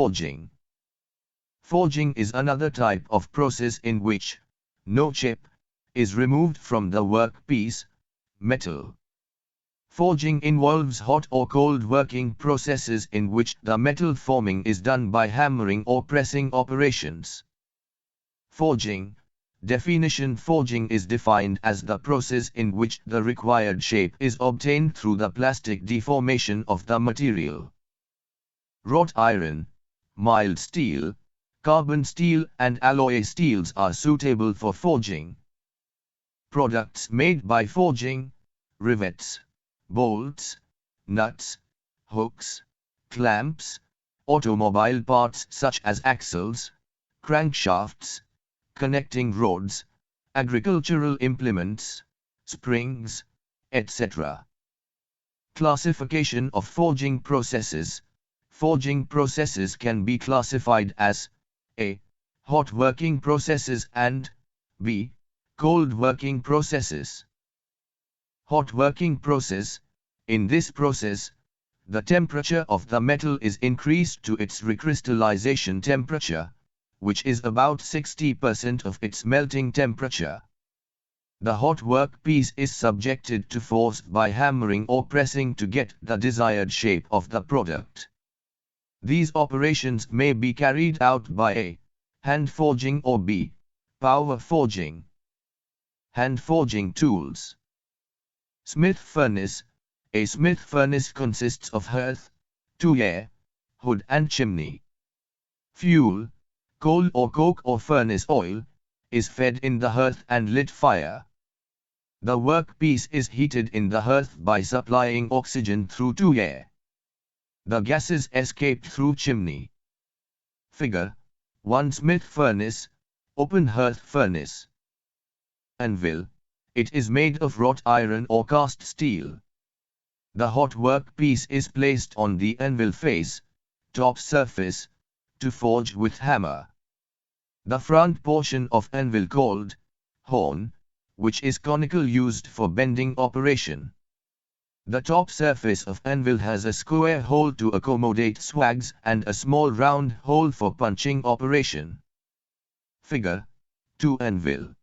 Forging. Forging is another type of process in which no chip is removed from the workpiece, metal. Forging involves hot or cold working processes in which the metal forming is done by hammering or pressing operations. Forging. Definition: forging is defined as the process in which the required shape is obtained through the plastic deformation of the material. Wrought iron, mild steel, carbon steel and alloy steels are suitable for forging. Products made by forging: rivets, bolts, nuts, hooks, clamps, automobile parts such as axles, crankshafts, connecting rods, agricultural implements, springs, etc. Classification of forging processes. Forging processes can be classified as A. Hot working processes and B. Cold working processes. Hot working process. In this process, the temperature of the metal is increased to its recrystallization temperature, which is about 60% of its melting temperature. The hot workpiece is subjected to force by hammering or pressing to get the desired shape of the product. These operations may be carried out by A. Hand forging or B. Power forging. Hand forging tools. Smith furnace. A Smith furnace consists of hearth, two-air, hood and chimney. Fuel, coal or coke or furnace oil, is fed in the hearth and lit fire. The workpiece is heated in the hearth by supplying oxygen through two-air. The gases escape through chimney. Figure 1. Smith furnace, open hearth furnace. Anvil. It is made of wrought iron or cast steel. The hot workpiece is placed on the anvil face, top surface, to forge with hammer. The front portion of anvil called horn, which is conical, used for bending operation. The top surface of anvil has a square hole to accommodate swags and a small round hole for punching operation. Figure 2. Anvil.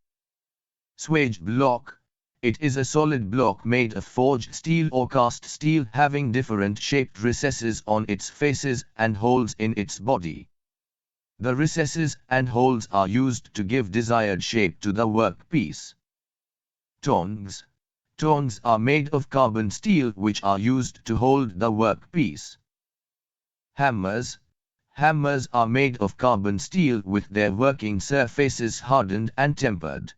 Swage block. It is a solid block made of forged steel or cast steel having different shaped recesses on its faces and holes in its body. The recesses and holes are used to give desired shape to the workpiece. Tongs. Tongs are made of carbon steel which are used to hold the workpiece. Hammers. Hammers are made of carbon steel with their working surfaces hardened and tempered.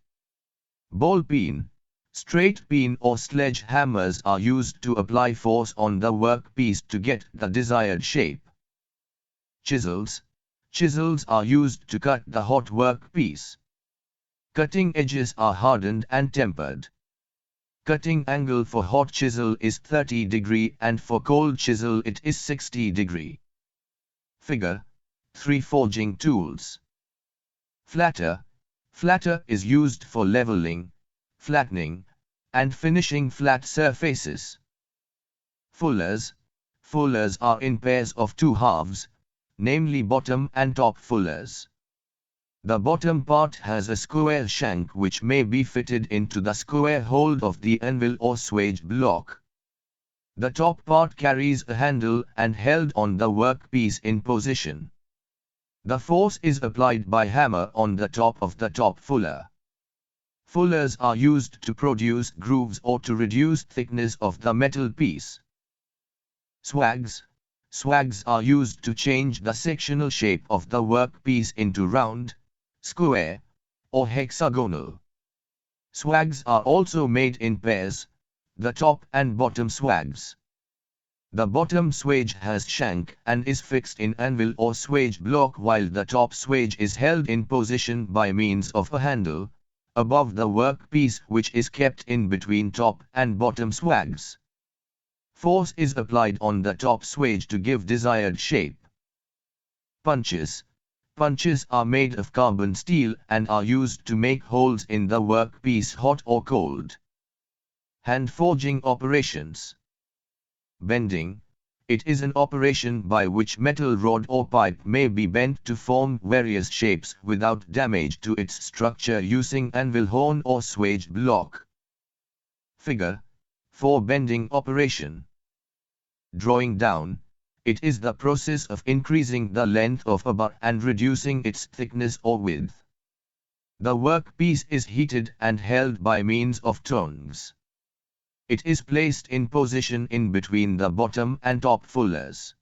Ball peen. Straight peen or sledge hammers are used to apply force on the workpiece to get the desired shape. Chisels. Chisels are used to cut the hot workpiece. Cutting edges are hardened and tempered. Cutting angle for hot chisel is 30 degree and for cold chisel it is 60 degree. Figure 3. Forging tools. Flatter. Flatter is used for leveling, flattening, and finishing flat surfaces. Fullers. Fullers are in pairs of two halves, namely bottom and top fullers. The bottom part has a square shank which may be fitted into the square hole of the anvil or swage block. The top part carries a handle and held on the workpiece in position. The force is applied by hammer on the top of the top fuller. Fullers are used to produce grooves or to reduce thickness of the metal piece. Swags. Swags are used to change the sectional shape of the workpiece into round, square, or hexagonal. Swags are also made in pairs, the top and bottom swags. The bottom swage has shank and is fixed in anvil or swage block, while the top swage is held in position by means of a handle above the workpiece which is kept in between top and bottom swags. Force is applied on the top swage to give desired shape. Punches. Punches are made of carbon steel and are used to make holes in the workpiece hot or cold. Hand forging operations. Bending. It is an operation by which metal rod or pipe may be bent to form various shapes without damage to its structure using anvil horn or swage block. Figure 4. Bending operation. Drawing down. It is the process of increasing the length of a bar and reducing its thickness or width. The workpiece is heated and held by means of tongs. It is placed in position in between the bottom and top fullers.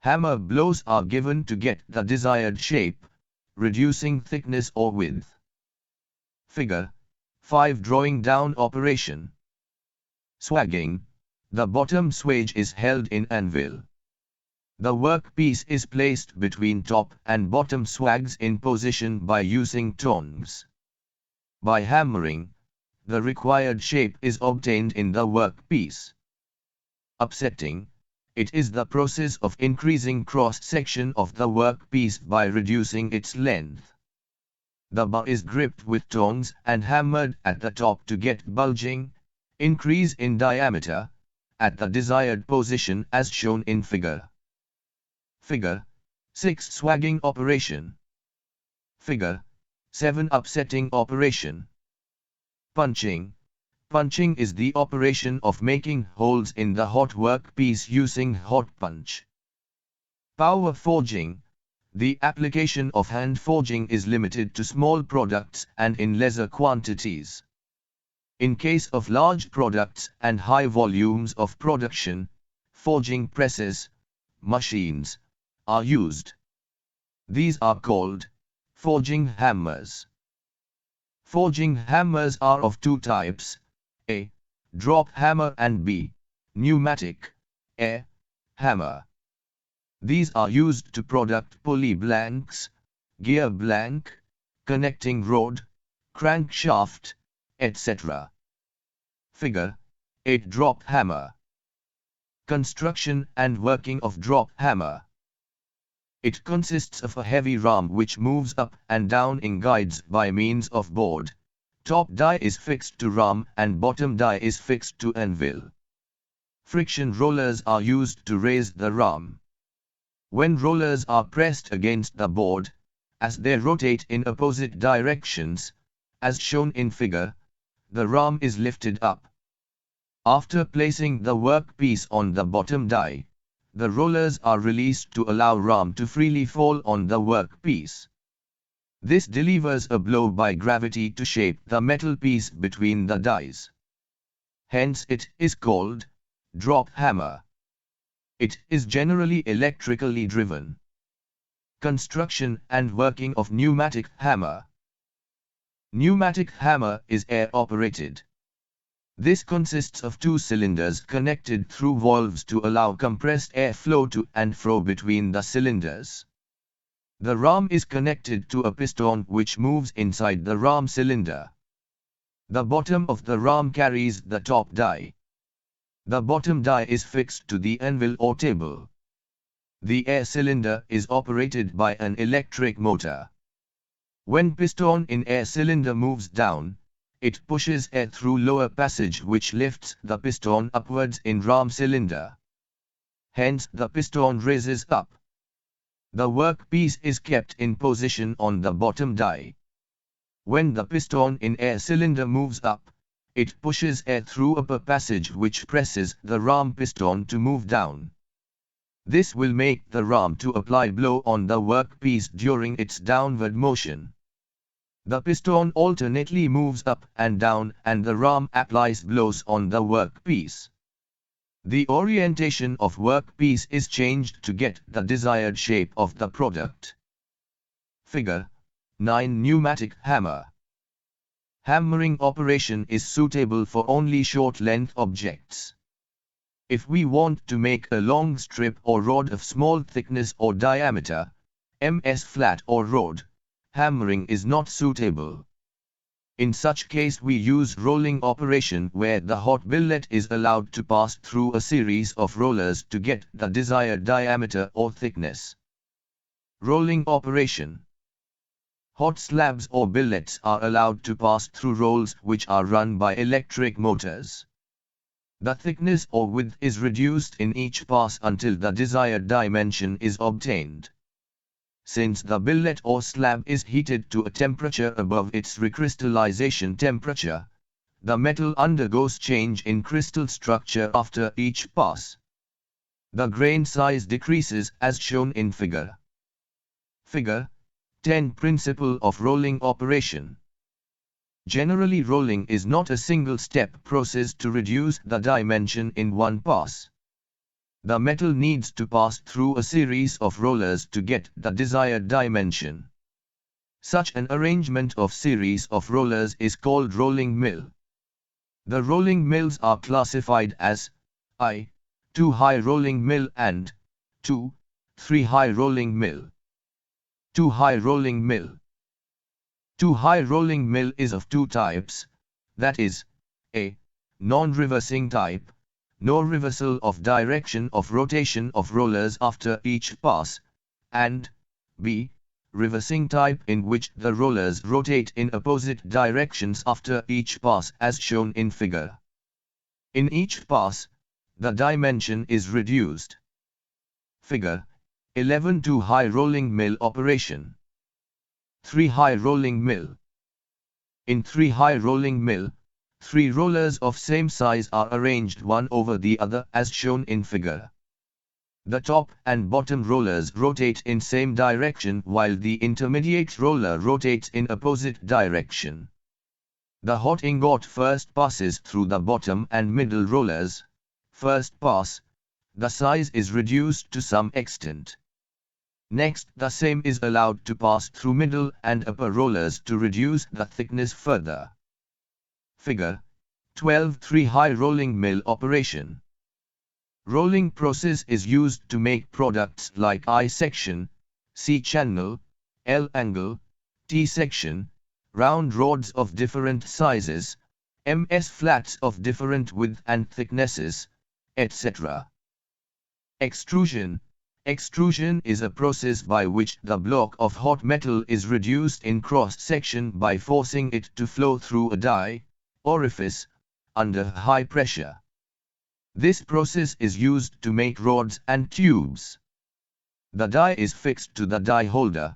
Hammer blows are given to get the desired shape, reducing thickness or width. Figure 5. Drawing down operation. Swagging. The bottom swage is held in anvil. The workpiece is placed between top and bottom swags in position by using tongs. By hammering, the required shape is obtained in the workpiece. Upsetting. It is the process of increasing cross-section of the workpiece by reducing its length. The bar is gripped with tongs and hammered at the top to get bulging, increase in diameter, at the desired position as shown in figure. Figure 6. Swagging operation. Figure 7. Upsetting operation. Punching. Punching is the operation of making holes in the hot workpiece using hot punch. Power forging. The application of hand forging is limited to small products and in lesser quantities. In case of large products and high volumes of production, forging presses, machines, are used. These are called forging hammers. Forging hammers are of two types, A. Drop hammer and B. Pneumatic, air, hammer. These are used to product pulley blanks, gear blank, connecting rod, crankshaft, etc. Figure 8. Drop hammer. Construction and working of drop hammer. It consists of a heavy ram which moves up and down in guides by means of board. Top die is fixed to ram and bottom die is fixed to anvil. Friction rollers are used to raise the ram. When rollers are pressed against the board, as they rotate in opposite directions, as shown in figure, the ram is lifted up. After placing the workpiece on the bottom die, the rollers are released to allow ram to freely fall on the workpiece. This delivers a blow by gravity to shape the metal piece between the dies. Hence it is called drop hammer. It is generally electrically driven. Construction and working of pneumatic hammer. Pneumatic hammer is air-operated. This consists of two cylinders connected through valves to allow compressed air flow to and fro between the cylinders. The ram is connected to a piston which moves inside the ram cylinder. The bottom of the ram carries the top die. The bottom die is fixed to the anvil or table. The air cylinder is operated by an electric motor. When piston in air cylinder moves down, it pushes air through lower passage which lifts the piston upwards in ram cylinder. Hence the piston raises up. The workpiece is kept in position on the bottom die. When the piston in air cylinder moves up, it pushes air through upper passage which presses the ram piston to move down. This will make the ram to apply blow on the workpiece during its downward motion. The piston alternately moves up and down and the ram applies blows on the workpiece. The orientation of workpiece is changed to get the desired shape of the product. Figure 9. Pneumatic hammer. Hammering operation is suitable for only short-length objects. If we want to make a long strip or rod of small thickness or diameter, ms flat or rod, hammering is not suitable. In such case we use rolling operation where the hot billet is allowed to pass through a series of rollers to get the desired diameter or thickness. Rolling operation. Hot slabs or billets are allowed to pass through rolls which are run by electric motors. The thickness or width is reduced in each pass until the desired dimension is obtained. Since the billet or slab is heated to a temperature above its recrystallization temperature, the metal undergoes change in crystal structure after each pass. The grain size decreases as shown in figure. Figure 10. Principle of rolling operation. Generally, rolling is not a single-step process to reduce the dimension in one pass. The metal needs to pass through a series of rollers to get the desired dimension. Such an arrangement of series of rollers is called rolling mill. The rolling mills are classified as I. 2 high rolling mill and 2. 3 high rolling mill. 2 high rolling mill. 2 high rolling mill is of two types, that is, A. Non-reversing type, no reversal of direction of rotation of rollers after each pass, and B. Reversing type, in which the rollers rotate in opposite directions after each pass as shown in figure. In each pass, the dimension is reduced. Figure 11. 2 high rolling mill operation. 3 high rolling mill. In 3 high rolling mill, 3 rollers of same size are arranged one over the other as shown in figure. The top and bottom rollers rotate in same direction while the intermediate roller rotates in opposite direction. The hot ingot first passes through the bottom and middle rollers. First pass, the size is reduced to some extent. Next, the same is allowed to pass through middle and upper rollers to reduce the thickness further. Figure 12. 3 high rolling mill operation. Rolling process is used to make products like I section, C channel, L angle, T section, round rods of different sizes, MS flats of different width and thicknesses, etc. Extrusion. Extrusion is a process by which the block of hot metal is reduced in cross-section by forcing it to flow through a die, orifice, under high pressure. This process is used to make rods and tubes. The die is fixed to the die holder,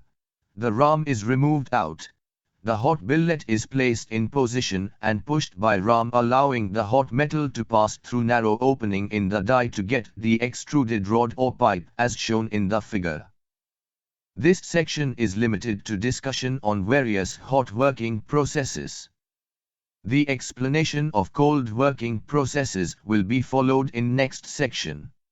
the ram is removed out, the hot billet is placed in position and pushed by ram, allowing the hot metal to pass through narrow opening in the die to get the extruded rod or pipe as shown in the figure. This section is limited to discussion on various hot working processes. The explanation of cold working processes will be followed in next section.